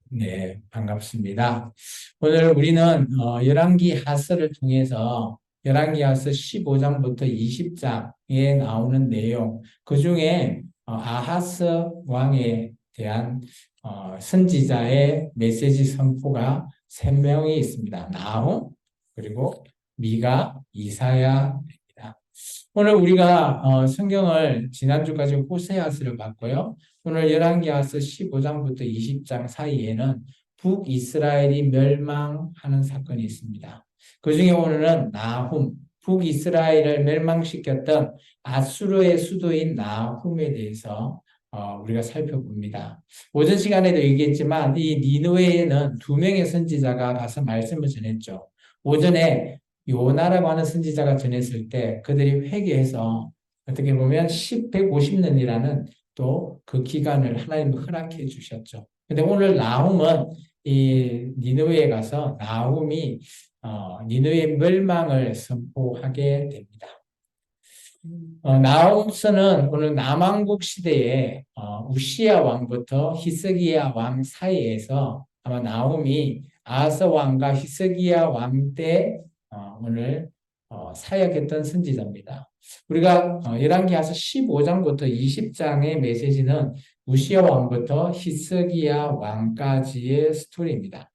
네, 반갑습니다. 오늘 우리는 열왕기 하서를 통해서 열왕기 하서 15장부터 20장에 나오는 내용, 그 중에 아하스 왕에 대한 선지자의 메시지 선포가 3명이 있습니다. 나훔, 그리고 미가, 이사야입니다. 오늘 우리가 성경을 지난주까지 호세아서를 봤고요. 오늘 열왕기하서 15장부터 20장 사이에는 북이스라엘이 멸망하는 사건이 있습니다. 그 중에 오늘은 나훔, 북이스라엘을 멸망시켰던 아수르의 수도인 나훔에 대해서 우리가 살펴봅니다. 오전 시간에도 얘기했지만 이 니느웨에는 2명의 선지자가 가서 말씀을 전했죠. 오전에 요나라고 하는 선지자가 전했을 때 그들이 회개해서 어떻게 보면 150년이라는 또 그 기간을 하나님 허락해 주셨죠. 근데 오늘 나훔은 이 니느웨에 가서 나훔이 니느웨 멸망을 선포하게 됩니다. 나훔서는 오늘 남왕국 시대에 우시야 왕부터 히스기야 왕 사이에서 아마 나훔이 아하스 왕과 히스기야 왕 때 오늘 사역했던 선지자입니다. 우리가 열왕기하서 15장부터 20장의 메시지는 우시야 왕부터 히스기야 왕까지의 스토리입니다.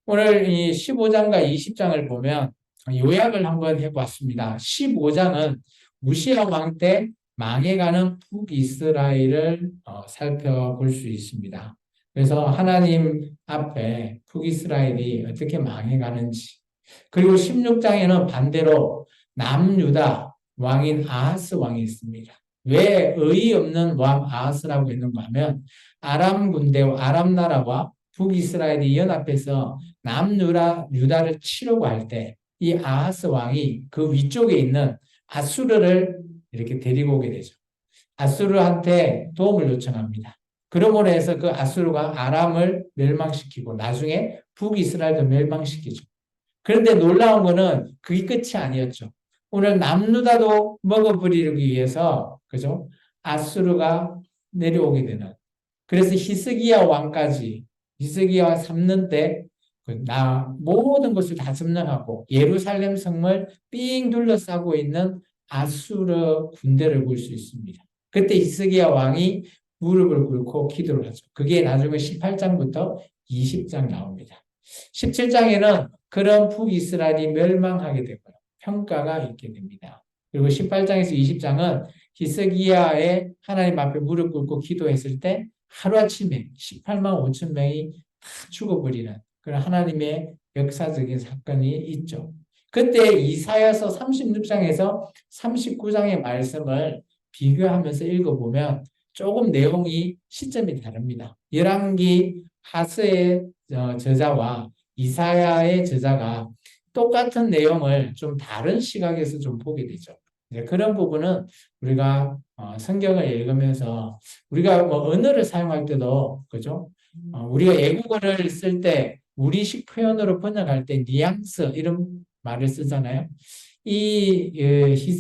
오늘 이 15장과 20장을 보면 요약을 한번 해봤습니다. 15장은 우시야 왕 때 망해가는 북이스라엘을 살펴볼 수 있습니다. 그래서 하나님 앞에 북이스라엘이 어떻게 망해가는지, 그리고 16장에는 반대로 남유다 왕인 아하스 왕이 있습니다. 왜 의의 없는 왕 아하스라고 했는가 하면 아람 군대와 아람 나라와 북이스라엘이 연합해서 남유다를 치려고 할 때 이 아하스 왕이 그 위쪽에 있는 아수르를 이렇게 데리고 오게 되죠. 아수르한테 도움을 요청합니다. 그러므로 해서 그 아수르가 아람을 멸망시키고 나중에 북이스라엘도 멸망시키죠. 그런데 놀라운 거는 그게 끝이 아니었죠. 오늘 남유다도 먹어버리기 위해서 그죠? 아수르가 내려오게 되는. 그래서 히스기야 왕까지 히스기야 3년 때 모든 것을 다 점령하고 예루살렘 성을 삥 둘러싸고 있는 아수르 군대를 볼 수 있습니다. 그때 히스기야 왕이 무릎을 꿇고 기도를 하죠. 그게 나중에 18장부터 20장 나옵니다. 17장에는 그런 북이스라엘이 멸망하게 되고요. 평가가 있게 됩니다. 그리고 18장에서 20장은 히스기야의 하나님 앞에 무릎 꿇고 기도했을 때 하루아침에 18만 5천 명이 다 죽어버리는 그런 하나님의 역사적인 사건이 있죠. 그때 이사야서 36장에서 39장의 말씀을 비교하면서 읽어보면 조금 내용이 시점이 다릅니다. 열왕기 하스의 저자와 이사야의 저자가 똑같은 내용을 좀 다른 시각에서 좀 보게 되죠. 그런 부분은 우리가 성경을 읽으면서 우리가 뭐 언어를 사용할 때도 그죠? 우리가 외국어를 쓸 때 우리식 표현으로 번역할 때 뉘앙스 이런 말을 쓰잖아요. 이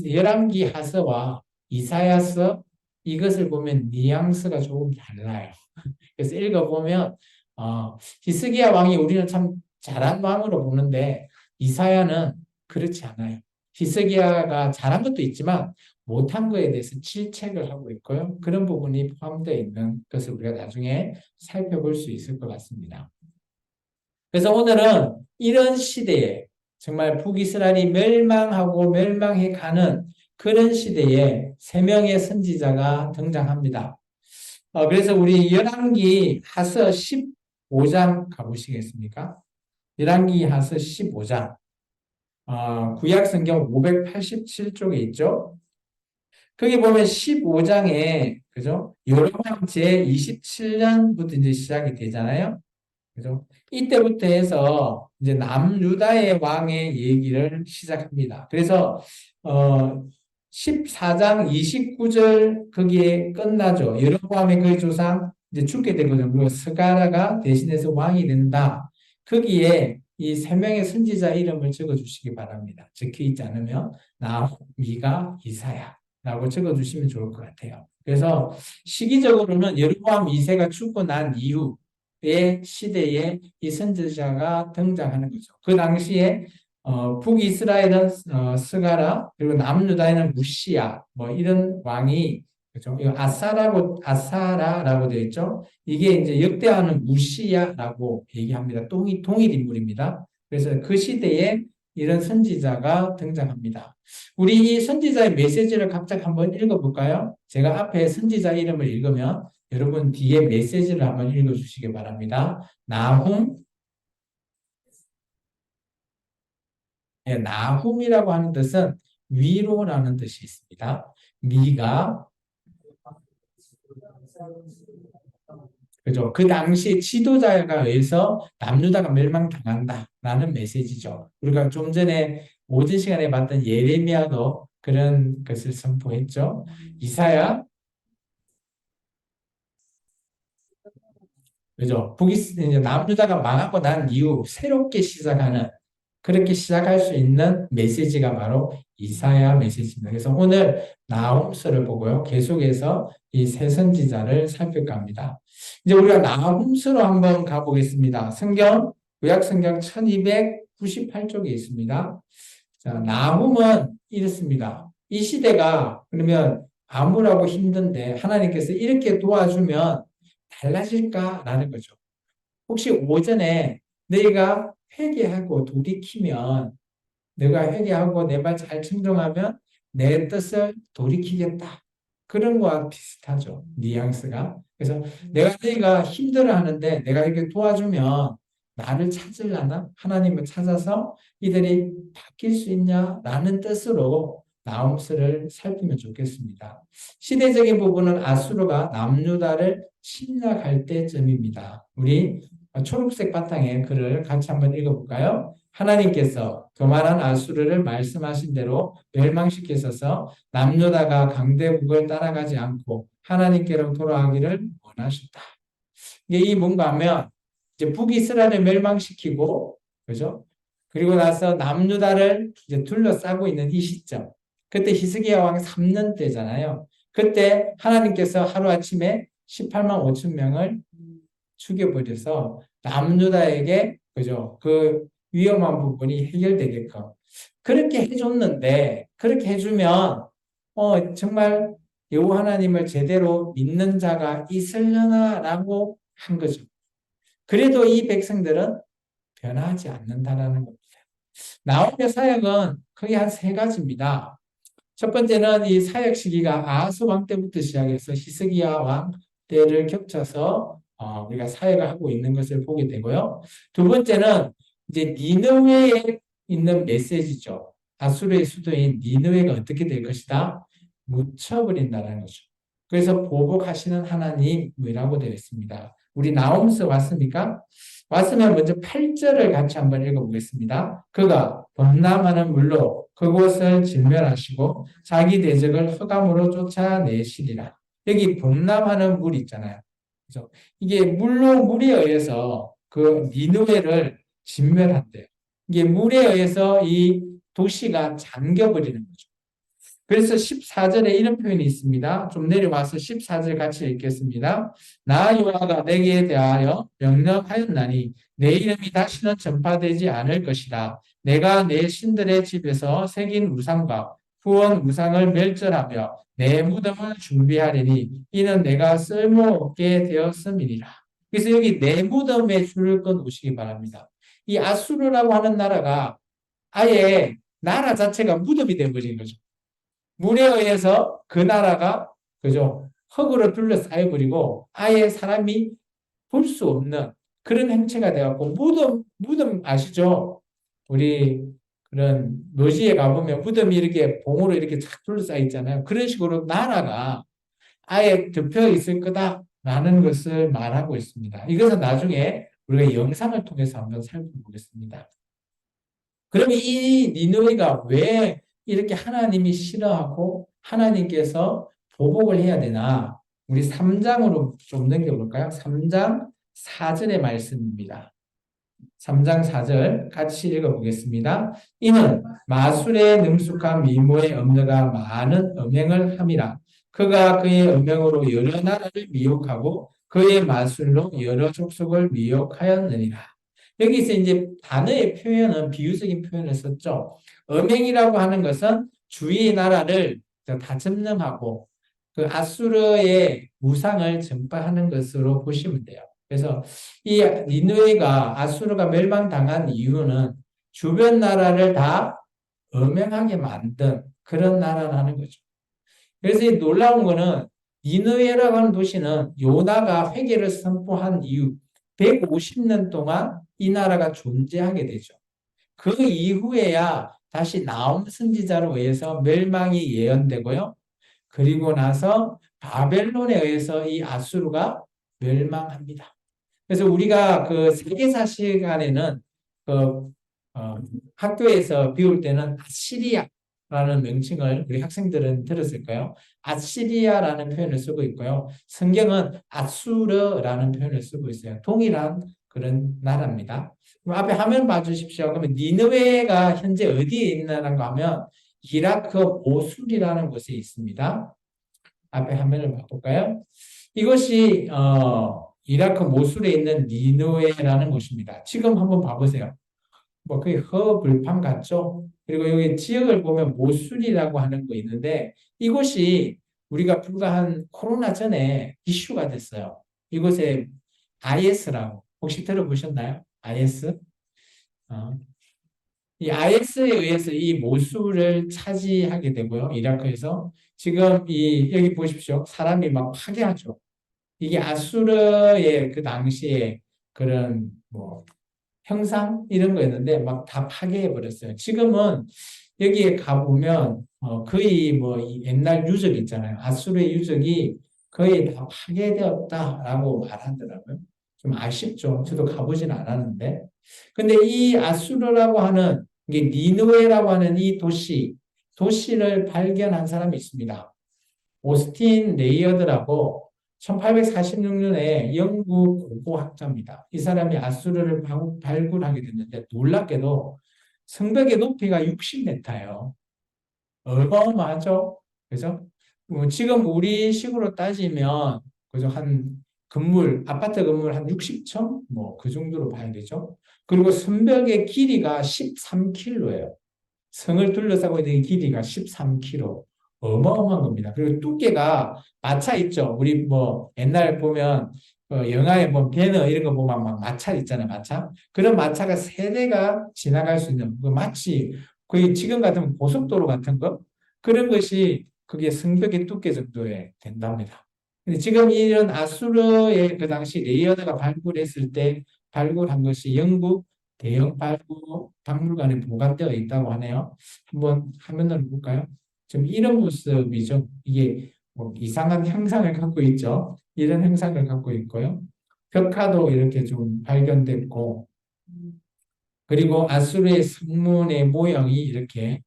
열왕기 하서와 이사야서 이것을 보면 뉘앙스가 조금 달라요. 그래서 읽어보면 히스기야 왕이 우리는 참 잘한 왕으로 보는데 이사야는 그렇지 않아요. 히스기야가 잘한 것도 있지만 못한 거에 대해서 질책을 하고 있고요. 그런 부분이 포함되어 있는 것을 우리가 나중에 살펴볼 수 있을 것 같습니다. 그래서 오늘은 이런 시대에 정말 북이스라엘이 멸망하고 멸망해 가는 그런 시대에 3명의 선지자가 등장합니다. 그래서 우리 열왕기 하서 15장 가보시겠습니까? 열왕기 하서 15장. 구약 성경 587쪽에 있죠. 거기 보면 15장에 그죠? 여로보암 제 27년부터 이제 시작이 되잖아요. 그죠? 이때부터 해서 이제 남유다의 왕의 얘기를 시작합니다. 그래서 14장 29절 거기에 끝나죠. 여로보암의 그 조상 이제 죽게 되거든요. 그리고 스가랴가 대신해서 왕이 된다. 거기에 이 3명의 선지자 이름을 적어주시기 바랍니다. 적혀 있지 않으면 나훔, 미가, 이사야라고 적어주시면 좋을 것 같아요. 그래서 시기적으로는 여로보암 2세가 죽고 난 이후 시대에 이 선지자가 등장하는 거죠. 그 당시에 북이스라엘은 스가라, 그리고 남유다에는 무시야, 뭐 이런 왕이, 그죠? 이거 아사라라고 되어 있죠. 이게 이제 역대하는 무시야라고 얘기합니다. 동일 인물입니다. 그래서 그 시대에 이런 선지자가 등장합니다. 우리 이 선지자의 메시지를 각각 한번 읽어볼까요? 제가 앞에 선지자 이름을 읽으면 여러분 뒤에 메시지를 한번 읽어주시기 바랍니다. 나훔, 예, 나훔이라고 하는 뜻은 위로라는 뜻이 있습니다. 미가, 그죠? 그 당시 지도자가 의해서 남유다가 멸망당한다라는 메시지죠. 우리가 좀 전에 오전 시간에 봤던 예레미야도 그런 것을 선포했죠. 이사야, 그죠? 이제 남유다가 망하고 난 이후 새롭게 시작하는, 그렇게 시작할 수 있는 메시지가 바로 이사야 메시지입니다. 그래서 오늘 나훔서를 보고요. 계속해서 이 새 선지자를 살펴가 합니다. 이제 우리가 나훔서로 한번 가보겠습니다. 구약 성경 1298쪽에 있습니다. 자, 나훔은 이렇습니다. 이 시대가 그러면 아무라고 힘든데 하나님께서 이렇게 도와주면 달라질까라는 거죠. 혹시 오전에 너희가 회개하고 돌이키면, 내가 회개하고 내 말 잘 청정하면 내 뜻을 돌이키겠다. 그런 거와 비슷하죠. 뉘앙스가. 그래서 내가 너희가 힘들어하는데 내가 이렇게 도와주면 나를 찾으려나? 하나님을 찾아서 이들이 바뀔 수 있냐라는 뜻으로 나홈스를 살피면 좋겠습니다. 시대적인 부분은 아수르가 남유다를 침략할 때쯤입니다. 우리 초록색 바탕에 글을 같이 한번 읽어볼까요? 하나님께서 교만한 아수르를 말씀하신 대로 멸망시키셔서 남유다가 강대국을 따라가지 않고 하나님께로 돌아가기를 원하셨다. 이게 뭔가 하면 이제 북이스라엘을 멸망시키고, 그죠? 그리고 나서 남유다를 이제 둘러싸고 있는 이 시점. 그때 히스기야 왕 3년 때잖아요. 그때 하나님께서 하루아침에 18만 5천 명을 죽여버려서 남유다에게, 그죠? 그 위험한 부분이 해결되게끔 그렇게 해줬는데, 그렇게 해주면 정말 여호와 하나님을 제대로 믿는 자가 있으려나라고 한 거죠. 그래도 이 백성들은 변하지 않는다라는 겁니다. 나홈의 사역은 크게 한 세 가지입니다. 첫 번째는 이 사역 시기가 아하스 왕 때부터 시작해서 히스기야 왕 때를 겹쳐서 우리가 사역을 하고 있는 것을 보게 되고요. 두 번째는 이제 니느웨에 있는 메시지죠. 아수르의 수도인 니느웨가 어떻게 될 것이다? 묻혀버린다는 거죠. 그래서 보복하시는 하나님이라고 되어 있습니다. 우리 나홈서 왔습니까? 왔으면 먼저 8절을 같이 한번 읽어보겠습니다. 그가 범람하는 물로 그곳을 진멸하시고 자기 대적을 흑암으로 쫓아내시리라. 여기 범람하는 물 있잖아요. 그래서 이게 물에 의해서 그 니느웨를 진멸한대요. 이게 물에 의해서 이 도시가 잠겨버리는 거죠. 그래서 14절에 이런 표현이 있습니다. 좀 내려와서 14절 같이 읽겠습니다. 나 여호와가 내게 대하여 명령하였나니 내 이름이 다시는 전파되지 않을 것이다. 내가 내 신들의 집에서 새긴 우상과 후원 우상을 멸절하며 내 무덤을 준비하리니 이는 내가 쓸모없게 되었음이니라. 그래서 여기 내 무덤에 줄을 꺼놓으시기 바랍니다. 이 아수르라고 하는 나라가 아예 나라 자체가 무덤이 되어버린 거죠. 물에 의해서 그 나라가, 그죠? 흙으로 둘러싸여버리고 아예 사람이 볼 수 없는 그런 행체가 되어갖고 무덤 아시죠? 우리 그런 묘지에 가보면 무덤이 이렇게 봉으로 이렇게 착 둘러싸여 있잖아요. 그런 식으로 나라가 아예 덮여 있을 거다라는 것을 말하고 있습니다. 이것은 나중에 우리가 영상을 통해서 한번 살펴보겠습니다. 그러면 이 니느웨가 왜 이렇게 하나님이 싫어하고 하나님께서 보복을 해야 되나? 우리 3장으로 좀 넘겨볼까요? 3장 4절의 말씀입니다. 3장 4절 같이 읽어보겠습니다. 이는 마술에 능숙한 미모의 엄녀가 많은 음행을 함이라. 그가 그의 음행으로 여러 나라를 미혹하고 그의 마술로 여러 족속을 미혹하였느니라. 여기서 이제 단어의 표현은 비유적인 표현을 썼죠. 음행이라고 하는 것은 주위의 나라를 다 점령하고 그 아수르의 무상을 전파하는 것으로 보시면 돼요. 그래서 이 니느웨가 아수르가 멸망당한 이유는 주변 나라를 다 음행하게 만든 그런 나라라는 거죠. 그래서 이 놀라운 거는 니느웨라고 하는 도시는 요나가 회개를 선포한 이후 150년 동안 이 나라가 존재하게 되죠. 그 이후에야 다시 나움 선지자로 의해서 멸망이 예언되고요. 그리고 나서 바벨론에 의해서 이 아수르가 멸망합니다. 그래서 우리가 그 세계사 시간에는 그 학교에서 배울 때는 아시리아라는 명칭을 우리 학생들은 들었을까요? 아시리아라는 표현을 쓰고 있고요. 성경은 아수르라는 표현을 쓰고 있어요. 동일한 그런 나라입니다. 그럼 앞에 화면 봐주십시오. 그러면 니느웨가 현재 어디에 있나라고 하면 이라크 모술이라는 곳에 있습니다. 앞에 화면을 봐볼까요? 이것이 이라크 모술에 있는 니느웨라는 곳입니다. 지금 한번 봐보세요. 뭐 거의 허벌판 같죠? 그리고 여기 지역을 보면 모술이라고 하는 거 있는데 이곳이 우리가 불과 한 코로나 전에 이슈가 됐어요. 이곳에 IS라고 혹시 들어보셨나요? IS? 이 IS에 의해서 이 모술을 차지하게 되고요. 이라크에서 지금 이 여기 보십시오. 사람이 막 파괴하죠. 이게 아수르의 그 당시에 그런 뭐 형상 이런 거였는데 막 다 파괴해 버렸어요. 지금은 여기에 가보면 거의 뭐 옛날 유적 있잖아요. 아수르의 유적이 거의 다 파괴되었다라고 말하더라고요. 좀 아쉽죠. 저도 가보지는 않았는데. 근데 이 아수르라고 하는 이게 니느웨라고 하는 이 도시를 발견한 사람이 있습니다. 오스틴 레이어드라고 1846년에 영국 고고학자입니다. 이 사람이 아수르를 발굴하게 됐는데 놀랍게도 성벽의 높이가 60m예요. 어마어마하죠? 그죠? 지금 우리 식으로 따지면 그죠? 한 아파트 건물 한 60층? 뭐 그 정도로 봐야 되죠. 그리고 성벽의 길이가 13km예요. 성을 둘러싸고 있는 길이가 13km. 어마어마한 겁니다. 그리고 두께가 마차 있죠. 우리 뭐 옛날 보면 영화에 뭐 배너 이런 거 보면 막 마차 있잖아요. 마차. 그런 마차가 세 대가 지나갈 수 있는 마치 거의 지금 같은 고속도로 같은 거 그런 것이 그게 성벽의 두께 정도에 된답니다. 근데 지금 이런 아수르의 그 당시 레이어드가 발굴했을 때 발굴한 것이 영국 대형 발굴 박물관에 보관되어 있다고 하네요. 한번 화면을 볼까요? 지금 이런 모습이죠. 이게 뭐 이상한 형상을 갖고 있죠. 이런 형상을 갖고 있고요. 벽화도 이렇게 좀 발견됐고, 그리고 아수르의 성문의 모형이 이렇게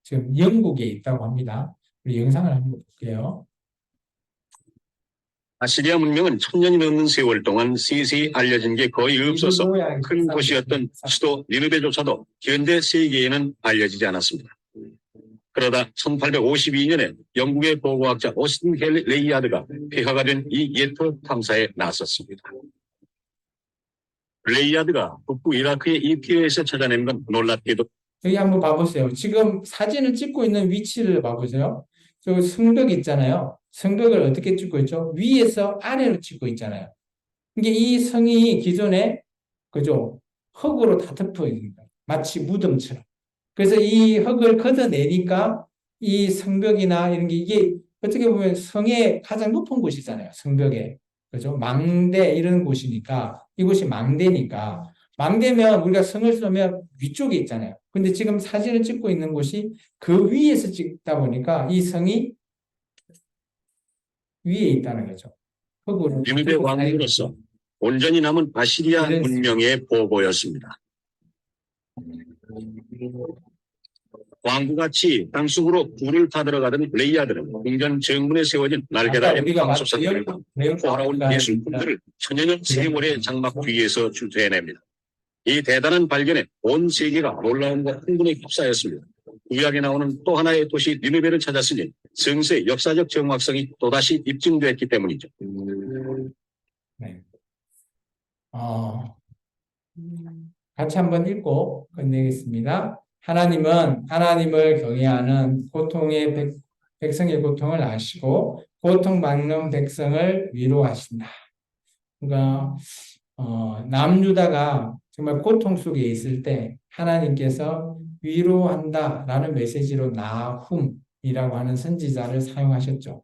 지금 영국에 있다고 합니다. 우리 영상을 한번 볼게요. 아시리아 문명은 천년이 넘는 세월 동안 세세히 알려진 게 거의 없어서 큰 도시였던 수도 니느베조차도 현대 세계에는 알려지지 않았습니다. 그러다 1852년에 영국의 고고학자 오스틴 레이야드가 폐하가 된 이 예토 탐사에 나섰습니다. 레이야드가 북부 이라크의 이 피해에서 찾아낸 건 놀랍게도 여기 한번 봐보세요. 지금 사진을 찍고 있는 위치를 봐보세요. 저 성벽 있잖아요. 성벽을 어떻게 찍고 있죠? 위에서 아래로 찍고 있잖아요. 이게 이 성이 기존에 그죠? 흙으로 다 덮여 있는 거예요. 마치 무덤처럼. 그래서 이 흙을 걷어내니까 이 성벽이나 이런 게 이게 어떻게 보면 성의 가장 높은 곳이잖아요. 성벽에. 그죠? 망대 이런 곳이니까 이곳이 망대니까 망대면 우리가 성을 쏘면 위쪽에 있잖아요. 근데 지금 사진을 찍고 있는 곳이 그 위에서 찍다 보니까 이 성이 위에 있다는 거죠. 흙으로. 니느베 왕으로서 온전히 남은 아시리아 문명의 보고였습니다. 왕구같이 땅속으로 불을 타들어가던 레이야드는 궁전 정문에 세워진 날개달린 황소선들과 포화로운 예술품들을 천여년 세월의 장막 뒤에서 주제해냅니다. 이 대단한 발견에 온 세계가 놀라움과 흥분에 휩싸였습니다. 구약에 나오는 또 하나의 도시 니느베를 찾았으니 성서의 역사적 정확성이 또다시 입증됐기 때문이죠. 네. 같이 한번 읽고 끝내겠습니다. 하나님은 하나님을 경외하는 백성의 고통을 아시고 고통받는 백성을 위로하신다. 그러니까 남유다가 정말 고통 속에 있을 때 하나님께서 위로한다라는 메시지로 나훔이라고 하는 선지자를 사용하셨죠.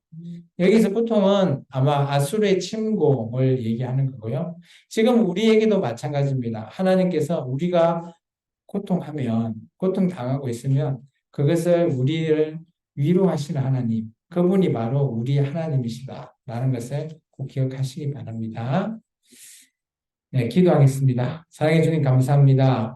여기서 고통은 아마 아수르의 침공을 얘기하는 거고요. 지금 우리에게도 마찬가지입니다. 하나님께서 우리가 고통당하고 있으면 그것을 우리를 위로하시는 하나님, 그분이 바로 우리 하나님이시다라는 것을 꼭 기억하시기 바랍니다. 네, 기도하겠습니다. 사랑해 주님 감사합니다.